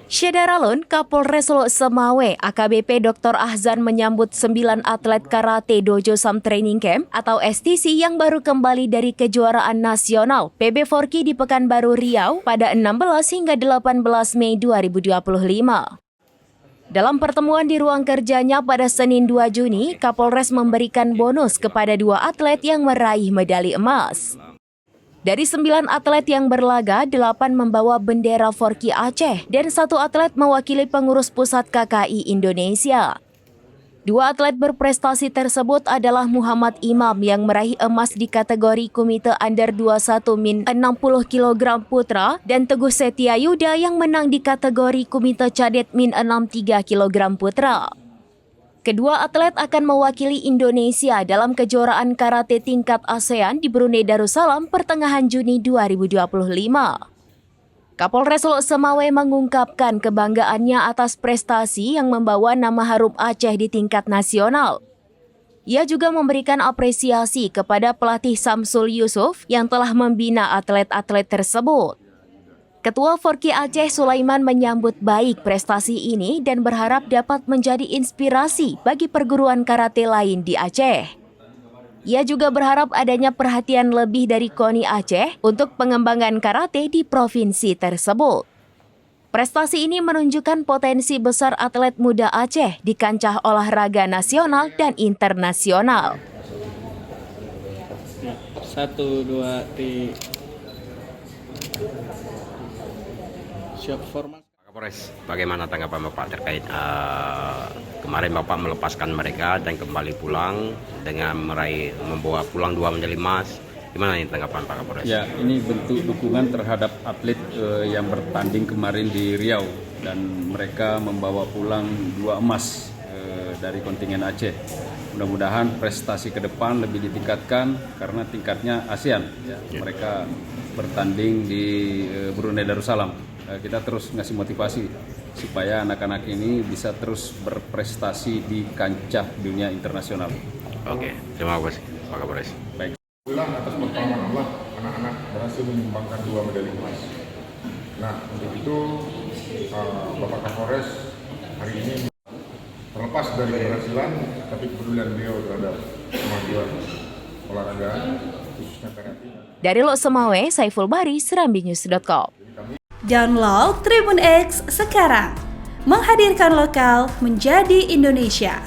Syederalun, Kapolres Lok Semawe, AKBP Dr. Ahzan menyambut 9 atlet karate Dojo Sam Training Camp atau STC yang baru kembali dari kejuaraan nasional PB Forki di Pekanbaru Riau pada 16 hingga 18 Mei 2025. Dalam pertemuan di ruang kerjanya pada Senin 2 Juni, Kapolres memberikan bonus kepada 2 atlet yang meraih medali emas. Dari 9 atlet yang berlaga, 8 membawa bendera Forki Aceh dan 1 atlet mewakili pengurus pusat KKI Indonesia. 2 atlet berprestasi tersebut adalah Muhammad Imam yang meraih emas di kategori Komite Under 21 Min 60 kg putra dan Teguh Setia Yuda yang menang di kategori Komite Cadet Min 63 kg putra. Kedua atlet akan mewakili Indonesia dalam kejuaraan karate tingkat ASEAN di Brunei Darussalam pertengahan Juni 2025. Kapolres Lok Semawe mengungkapkan kebanggaannya atas prestasi yang membawa nama harum Aceh di tingkat nasional. Ia juga memberikan apresiasi kepada pelatih Samsul Yusuf yang telah membina atlet-atlet tersebut. Ketua Forki Aceh Sulaiman menyambut baik prestasi ini dan berharap dapat menjadi inspirasi bagi perguruan karate lain di Aceh. Ia juga berharap adanya perhatian lebih dari KONI Aceh untuk pengembangan karate di provinsi tersebut. Prestasi ini menunjukkan potensi besar atlet muda Aceh di kancah olahraga nasional dan internasional. 1, 2, 3. Siap formal. Pak Kapolres, bagaimana tanggapan Bapak terkait kemarin Bapak melepaskan mereka dan kembali pulang dengan membawa pulang 2 medali emas? Gimana ini tanggapan Pak Kapolres? Ya, ini bentuk dukungan terhadap atlet yang bertanding kemarin di Riau dan mereka membawa pulang 2 emas dari kontingen Aceh. Mudah-mudahan prestasi ke depan lebih ditingkatkan karena tingkatnya ASEAN. Ya. Mereka bertanding di Brunei Darussalam. Kita terus ngasih motivasi supaya anak-anak ini bisa terus berprestasi di kancah dunia internasional. Oke, terima kasih Pak Kapolres. Baik. Alhamdulillah atas pertolongan Allah, anak-anak berhasil menyumbangkan 2 medali emas. Nah, untuk itu Bapak Kapolres hari ini terlepas dari keberhasilan, tapi kepedulian beliau terhadap kemajuan olahraga, khususnya karate. Dari Lok Semawe, Saiful Bahri, serambinews.com. Download Tribun X sekarang, menghadirkan lokal menjadi Indonesia.